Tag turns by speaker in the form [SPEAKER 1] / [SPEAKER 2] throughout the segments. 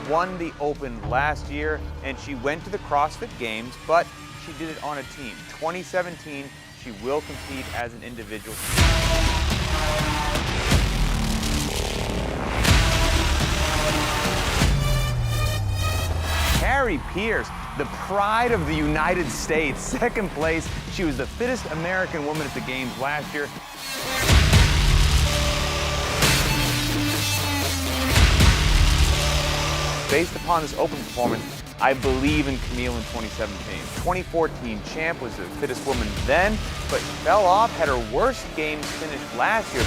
[SPEAKER 1] won the Open last year, and she went to the CrossFit Games, but she did it on a team. 2017, she will compete as an individual. Carrie Pierce, the pride of the United States, second place. She was the fittest American woman at the Games last year. Based upon this Open performance, I believe in Camille in 2017. 2014 champ, was the fittest woman then, but fell off, had her worst Games finish last year.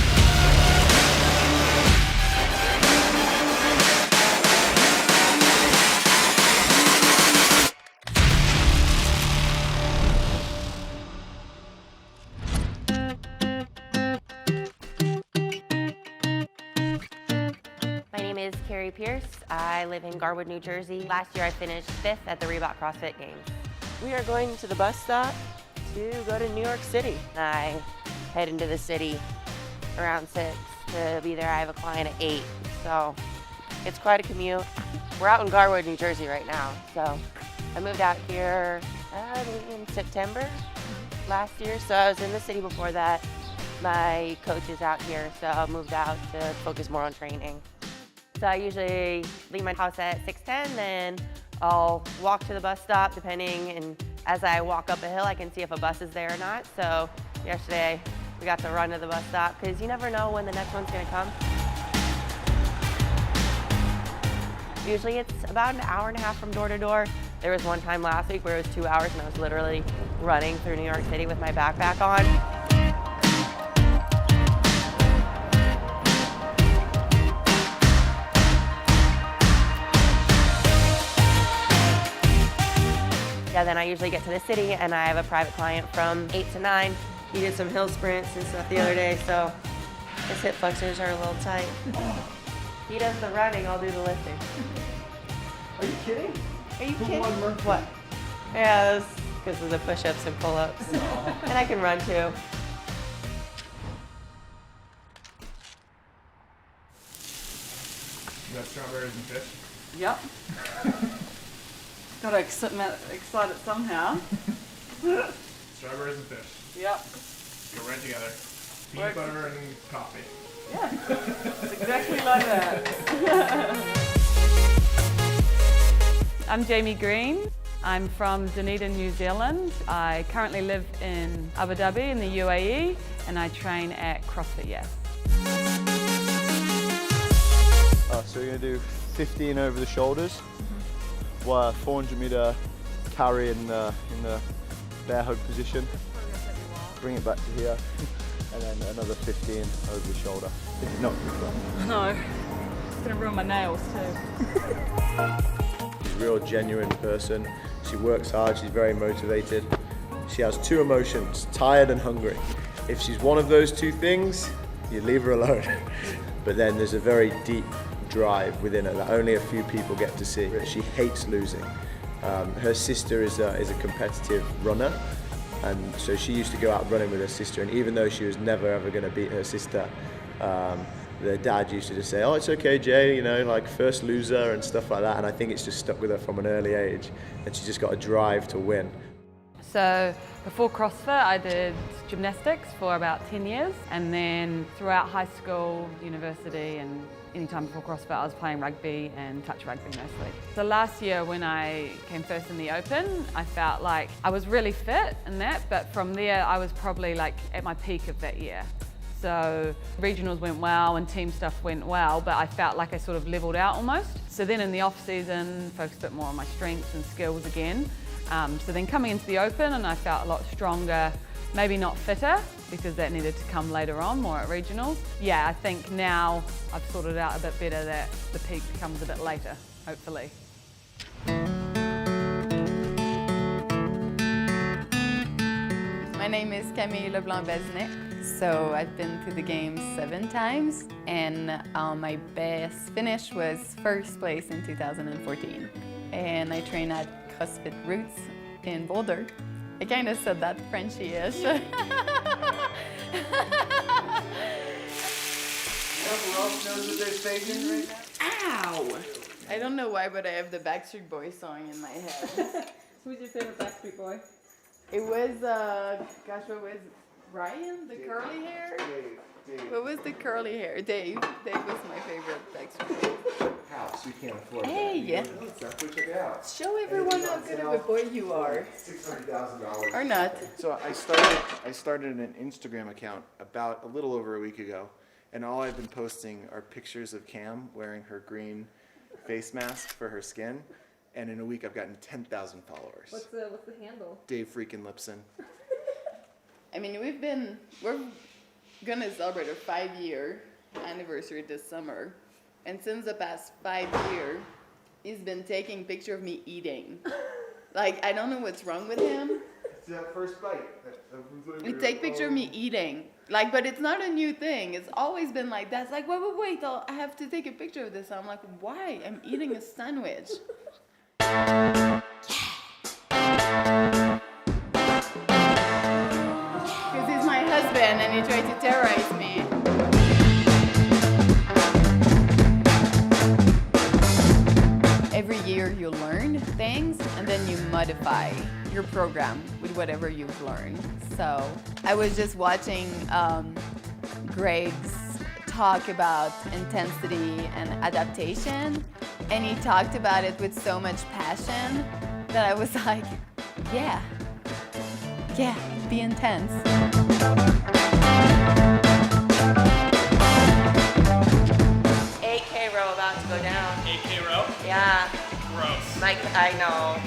[SPEAKER 2] My name is Carrie Pierce. I live in Garwood, New Jersey. Last year I finished 5th at the Reebok CrossFit Games.
[SPEAKER 3] We are going to the bus stop to go to New York City.
[SPEAKER 2] I head into the city around 6 to be there. I have a client at 8, so it's quite a commute. We're out in Garwood, New Jersey right now, so I moved out here in September last year, so I was in the city before that. My coach is out here, so I moved out to focus more on training. So I usually leave my house at 6:10, then I'll walk to the bus stop depending, and as I walk up a hill I can see if a bus is there or not. So yesterday we got to run to the bus stop because you never know when the next one's gonna come. Usually it's about an hour and a half from door to door. There was one time last week where it was 2 hours and I was literally running through New York City with my backpack on. Yeah, then I usually get to the city and I have a private client from 8 to 9. He did some hill sprints and stuff the other day, so his hip flexors are a little tight. He does the running, I'll do the lifting.
[SPEAKER 4] Are you kidding?
[SPEAKER 2] Are you
[SPEAKER 4] Who
[SPEAKER 2] kidding?
[SPEAKER 4] won Murphy?
[SPEAKER 2] What? Yeah, that's because of the push-ups and pull-ups. And I can run too.
[SPEAKER 4] You got strawberries and fish?
[SPEAKER 3] Yep. Gotta excite it somehow.
[SPEAKER 4] Strawberries and fish.
[SPEAKER 3] Yep.
[SPEAKER 4] Go right together.
[SPEAKER 3] Works.
[SPEAKER 4] Peanut butter and coffee.
[SPEAKER 3] Yeah. It's exactly like that.
[SPEAKER 5] I'm Jamie Green. I'm from Dunedin, New Zealand. I currently live in Abu Dhabi in the UAE, and I train at CrossFit Yes.
[SPEAKER 6] So we're going to do 15 over the shoulders, 400 meter carry in the bear hug position. Bring it back to here, and then another 15 over the shoulder. This is not good fun.
[SPEAKER 5] No, it's going to ruin my nails too.
[SPEAKER 6] She's a real genuine person. She works hard, she's very motivated. She has two emotions, tired and hungry. If she's one of those two things, you leave her alone. But then there's a very deep drive within her that only a few people get to see. She hates losing. Her sister is a competitive runner, and so she used to go out running with her sister, and even though she was never ever going to beat her sister, the dad used to just say, "Oh, it's okay, Jay, you know, like first loser," and stuff like that, and I think it's just stuck with her from an early age, and she just got a drive to win.
[SPEAKER 5] So before CrossFit, I did gymnastics for about 10 years, and then throughout high school, university, and any time before CrossFit, I was playing rugby and touch rugby mostly. So last year when I came first in the Open, I felt like I was really fit in that, but from there I was probably like at my peak of that year. So regionals went well and team stuff went well, but I felt like I sort of leveled out almost. So then in the off season, focused a bit more on my strengths and skills again. So then coming into the Open, and I felt a lot stronger, maybe not fitter, because that needed to come later on, more at regionals. Yeah, I think now I've sorted out a bit better that the peak comes a bit later, hopefully.
[SPEAKER 7] My name is Camille Leblanc-Besnet. So I've been to the games 7 times, and my best finish was first place in 2014. And I train at CrossFit Roots in Boulder. I kind of said that Frenchy-ish.
[SPEAKER 4] Who else knows what they're faking right now?
[SPEAKER 3] Ow!
[SPEAKER 7] I don't know why, but I have the Backstreet Boys song in my head.
[SPEAKER 3] Who's your favorite Backstreet Boy?
[SPEAKER 7] It was, gosh, what was Ryan? The curly hair?
[SPEAKER 6] Dave.
[SPEAKER 7] What was the curly hair? Dave. Dave was my favorite Backstreet Boy.
[SPEAKER 6] House, we can't afford
[SPEAKER 7] Hey,
[SPEAKER 6] that. Check it out.
[SPEAKER 7] show everyone how good of a boy you are.
[SPEAKER 6] $600,000.
[SPEAKER 7] Or not.
[SPEAKER 6] So I started an Instagram account about a little over a week ago, and all I've been posting are pictures of Cam wearing her green face mask for her skin, and in a week I've gotten 10,000 followers.
[SPEAKER 3] What's the handle?
[SPEAKER 6] Dave freaking Lipson.
[SPEAKER 7] I mean, we're gonna celebrate our 5-year anniversary this summer. And since the past 5 years, he's been taking picture of me eating. Like, I don't know what's wrong with him.
[SPEAKER 6] It's that first bite.
[SPEAKER 7] He take picture of me eating. Like, but it's not a new thing. It's always been like that. It's like, wait, I have to take a picture of this. I'm like, why? I'm eating a sandwich. Because he's my husband and he tried to terrorize me. Every year you learn things and then you modify your program with whatever you've learned. So I was just watching Greg's talk about intensity and adaptation, and he talked about it with so much passion that I was like, yeah, be intense.
[SPEAKER 2] 8K row about to go down.
[SPEAKER 4] 8K row?
[SPEAKER 2] Yeah.
[SPEAKER 4] Gross.
[SPEAKER 2] Mike, I know.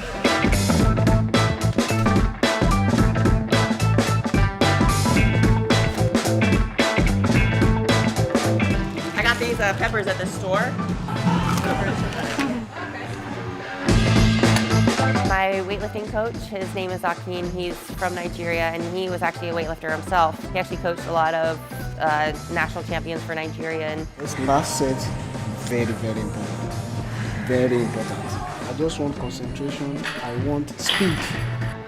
[SPEAKER 2] I got these peppers at the store. My weightlifting coach, his name is Akin. He's from Nigeria, and he was actually a weightlifter himself. He actually coached a lot of national champions for Nigeria. And
[SPEAKER 8] This last set, very, very important. Very important. I just want concentration. I want speed.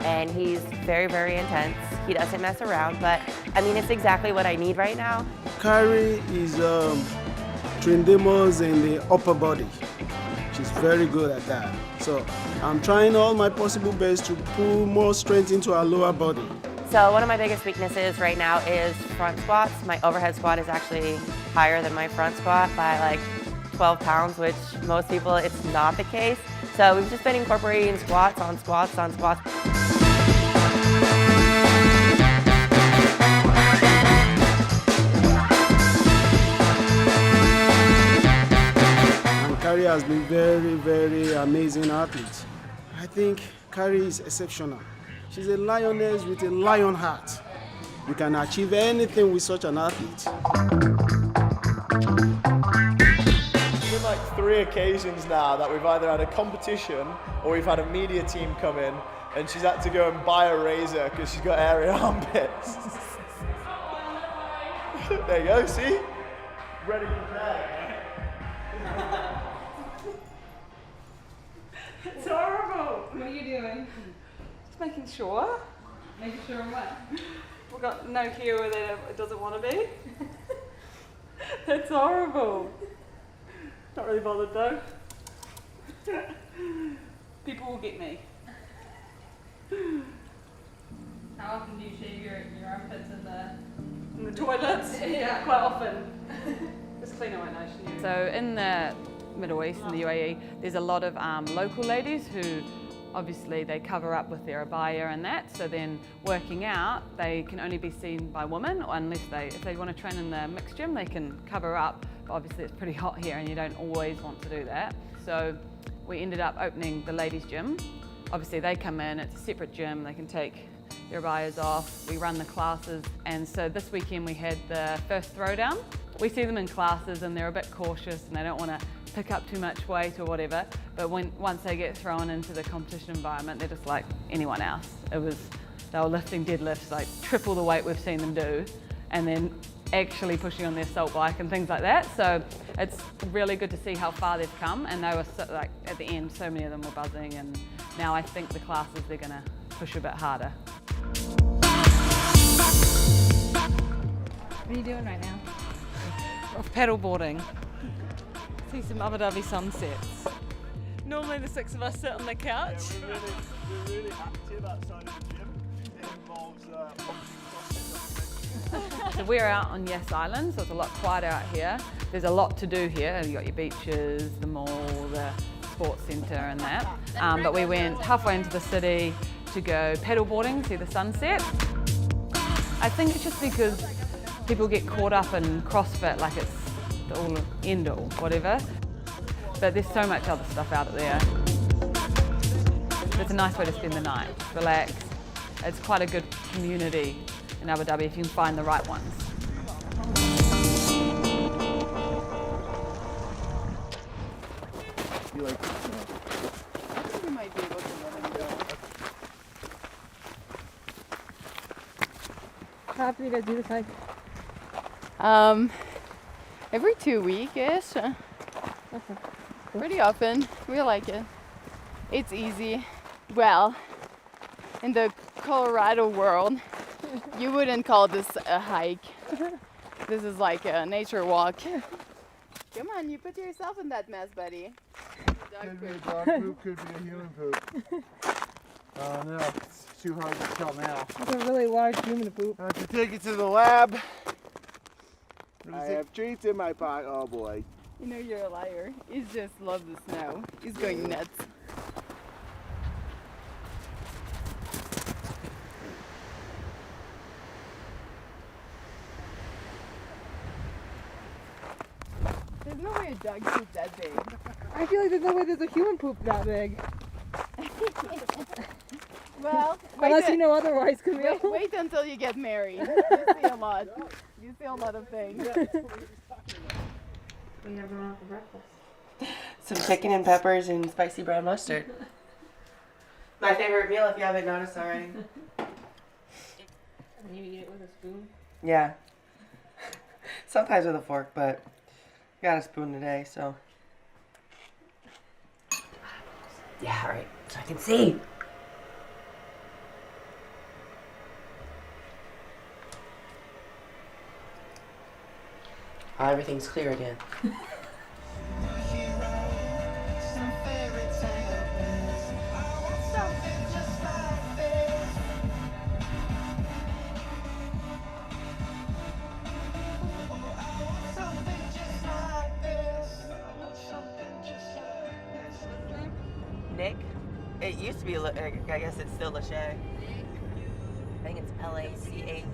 [SPEAKER 2] and he's very, very intense. He doesn't mess around, but I mean, it's exactly what I need right now.
[SPEAKER 8] Carrie is tremendous in the upper body. She's very good at that. So I'm trying all my possible best to pull more strength into our lower body.
[SPEAKER 2] So one of my biggest weaknesses right now is front squats. My overhead squat is actually higher than my front squat by like 12 pounds, which most people, it's not the case. So we've just been incorporating squats on squats on squats.
[SPEAKER 8] And Carrie has been very, very amazing athlete. I think Carrie is exceptional. She's a lioness with a lion heart. You can achieve anything with such an athlete.
[SPEAKER 6] There's been like 3 occasions now that we've either had a competition or we've had a media team come in and she's had to go and buy a razor because she's got hairy armpits. There you go, see? Ready to play.
[SPEAKER 5] It's horrible. What are you doing? Just making sure. Making sure of what? We've got no here where it doesn't want to be. That's horrible. Not really bothered though. People will get me. How often do you shave your armpits in the toilets? Yeah, quite often. Just clean away nice and new. So in the Middle East, in the UAE, there's a lot of local ladies who obviously they cover up with their abaya and that, so then working out, they can only be seen by women, or unless if they want to train in the mixed gym, they can cover up, but obviously it's pretty hot here and you don't always want to do that. So we ended up opening the ladies' gym. Obviously they come in, it's a separate gym, they can take their abayas off, we run the classes, and so this weekend we had the first throwdown. We see them in classes and they're a bit cautious and they don't want to pick up too much weight or whatever, but once they get thrown into the competition environment, they're just like anyone else. They were lifting deadlifts like triple the weight we've seen them do, and then actually pushing on their assault bike and things like that. So it's really good to see how far they've come, and they were like at the end, so many of them were buzzing, and now I think the classes they're gonna push a bit harder.
[SPEAKER 9] What are you doing right now?
[SPEAKER 5] Off paddle boarding. See some Abu Dhabi sunsets.
[SPEAKER 3] Normally the 6 of us sit on the couch.
[SPEAKER 6] We're really active outside of the gym. It involves
[SPEAKER 5] So we're out on Yes Island, so it's a lot quieter out here. There's a lot to do here. You've got your beaches, the mall, the sports centre and that. But we went halfway into the city to go paddleboarding, see the sunset. I think it's just because people get caught up in CrossFit like it's the all end all, whatever. But there's so much other stuff out there. It's a nice way to spend the night, relax. It's quite a good community in Abu Dhabi if you can find the right ones.
[SPEAKER 6] You like,
[SPEAKER 7] I think we might be able to let him go.
[SPEAKER 3] How often do you guys do this hike?
[SPEAKER 7] Every 2 weeks-ish. Pretty often. We like it. It's easy. Well, in the Colorado world, you wouldn't call this a hike. This is like a nature walk. Come on, you put yourself in that mess, buddy.
[SPEAKER 6] could be a dog poop, could be a human poop. Oh no, it's too hard to tell now.
[SPEAKER 3] It's a really large human poop.
[SPEAKER 6] I have to take it to the lab. I have treats in my pocket. Oh boy.
[SPEAKER 7] You know you're a liar. He just loves the snow. He's going nuts. There's no way a dog poop that big.
[SPEAKER 3] I feel like there's no way there's a human poop that big.
[SPEAKER 7] Well,
[SPEAKER 3] Unless you know otherwise, Camille.
[SPEAKER 7] wait until you get married. You see a lot. You see a lot of things.
[SPEAKER 2] We have them out for breakfast. Some chicken and peppers and spicy brown mustard. My favorite meal if you haven't noticed already.
[SPEAKER 3] You eat it with a spoon?
[SPEAKER 2] Yeah. Sometimes with a fork, but I got a spoon today, so. Yeah, right. So I can see. Everything's clear again. Nick? It used to be, I guess it's still Lachey. I think it's Lachay.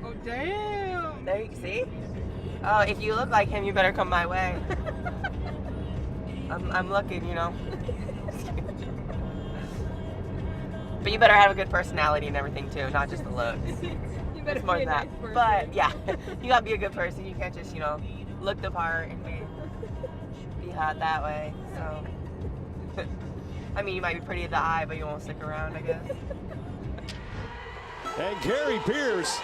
[SPEAKER 3] Oh, damn!
[SPEAKER 2] There you see? Oh, if you look like him, you better come my way. I'm looking, you know. But you better have a good personality and everything too, not just the looks.
[SPEAKER 3] You better
[SPEAKER 2] It's more
[SPEAKER 3] be a
[SPEAKER 2] than that.
[SPEAKER 3] nice person.
[SPEAKER 2] But yeah, you gotta be a good person. You can't just, you know, look the part and be hot that way. So, I mean, you might be pretty at the eye, but you won't stick around, I guess.
[SPEAKER 9] And Carrie Pierce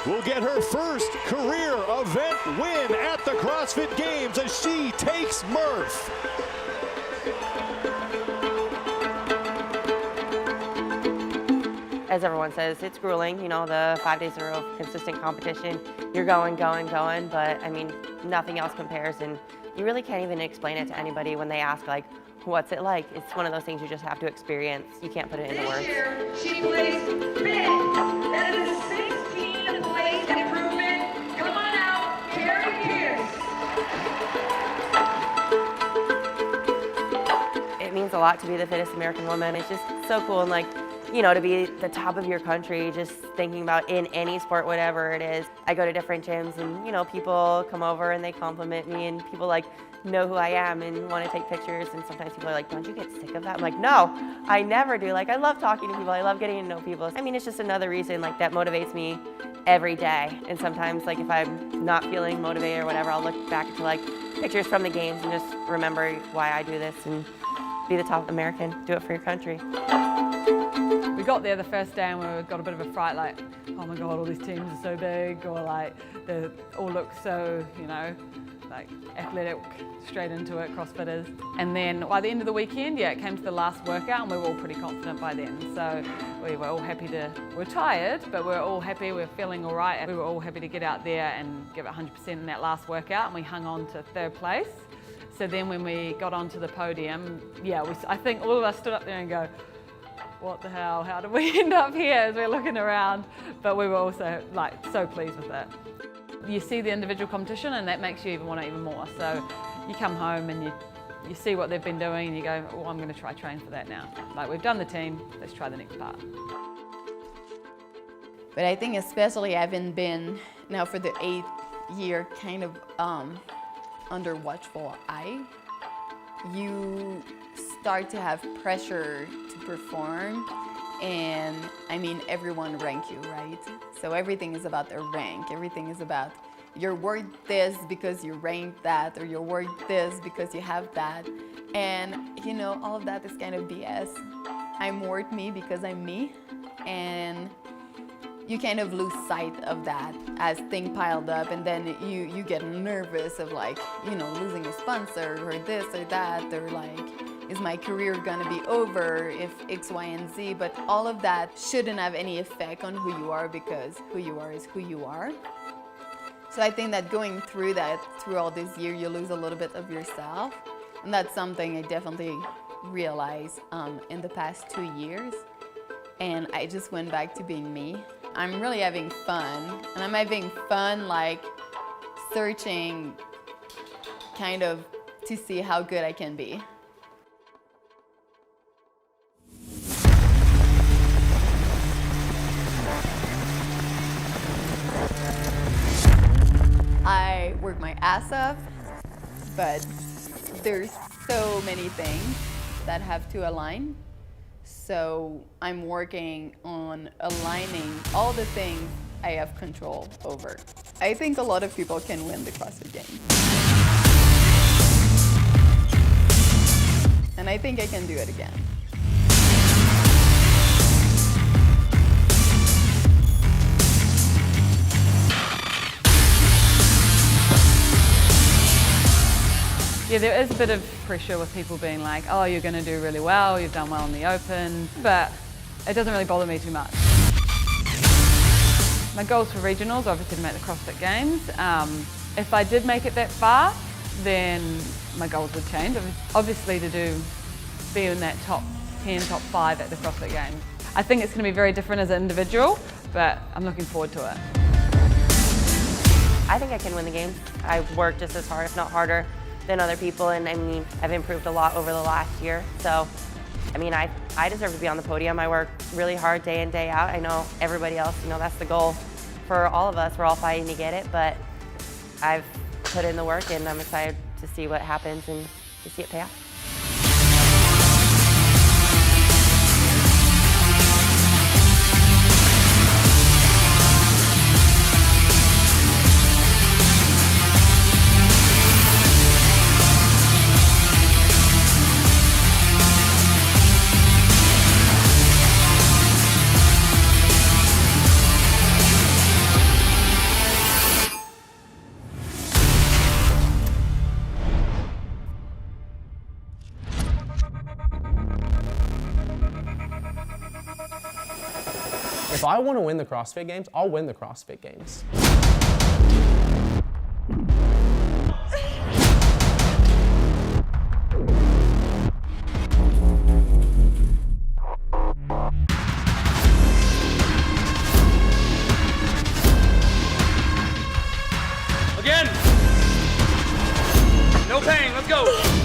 [SPEAKER 9] will get her first career event win at the CrossFit Games as she takes Murph.
[SPEAKER 2] As everyone says, it's grueling, you know, the 5 days in a row of consistent competition. You're going, but I mean, nothing else compares, and you really can't even explain it to anybody when they ask, like, what's it like? It's one of those things you just have to experience. You can't put it into words.
[SPEAKER 10] This year, she placed fifth. That is a 16-place improvement. Come on out, Carrie Pierce.
[SPEAKER 2] It means a lot to be the fittest American woman. It's just so cool, and like, you know, to be the top of your country, just thinking about in any sport, whatever it is. I go to different gyms and, you know, people come over and they compliment me, and people like know who I am and want to take pictures, and sometimes people are like, don't you get sick of that? I'm like, no, I never do. Like, I love talking to people. I love getting to know people. I mean, it's just another reason like that motivates me every day. And sometimes like if I'm not feeling motivated or whatever, I'll look back to like pictures from the games and just remember why I do this and be the top American. Do it for your country.
[SPEAKER 5] We got there the first day and we got a bit of a fright, like, oh my God, all these teams are so big, or like, they all look so, you know, like athletic, straight into it, CrossFitters. And then by the end of the weekend, yeah, it came to the last workout and we were all pretty confident by then. So we were all happy we're tired, but we're all happy, we're feeling all right. We were all happy to get out there and give it 100% in that last workout, and we hung on to third place. So then when we got onto the podium, yeah, I think all of us stood up there and go, what the hell, how did we end up here as we're looking around? But we were also like so pleased with it. You see the individual competition and that makes you even want it even more. So you come home and you see what they've been doing and you go, oh, I'm going to try train for that now. Like we've done the team, let's try the next part.
[SPEAKER 7] But I think especially having been now for the 8th year kind of under watchful eye, you start to have pressure to perform, and I mean everyone rank you, right? So everything is about the rank. Everything is about you're worth this because you ranked that, or you're worth this because you have that. And you know, all of that is kind of BS. I'm worth me because I'm me, and you kind of lose sight of that as things piled up, and then you get nervous of like, you know, losing a sponsor or this or that, or like, is my career gonna be over if X, Y, and Z? But all of that shouldn't have any effect on who you are, because who you are is who you are. So I think that going through that, through all this year, you lose a little bit of yourself. And that's something I definitely realized in the past 2 years. And I just went back to being me. I'm really having fun, and I'm having fun like searching kind of to see how good I can be. I work my ass off, but there's so many things that have to align. So I'm working on aligning all the things I have control over. I think a lot of people can win the CrossFit Games. And I think I can do it again.
[SPEAKER 5] Yeah, there is a bit of pressure with people being like, oh, you're going to do really well, you've done well in the open, but it doesn't really bother me too much. My goals for regionals are obviously to make the CrossFit Games. If I did make it that far, then my goals would change. Obviously to be in that top 10, top 5 at the CrossFit Games. I think it's going to be very different as an individual, but I'm looking forward to it.
[SPEAKER 2] I think I can win the games. I work just as hard, if not harder, than other people, and I mean, I've improved a lot over the last year. So, I mean, I deserve to be on the podium. I work really hard day in, day out. I know everybody else, you know, that's the goal for all of us. We're all fighting to get it, but I've put in the work, and I'm excited to see what happens and to see it pay off.
[SPEAKER 11] If I want to win the CrossFit Games, I'll win the CrossFit Games.
[SPEAKER 12] Again. No pain, let's go.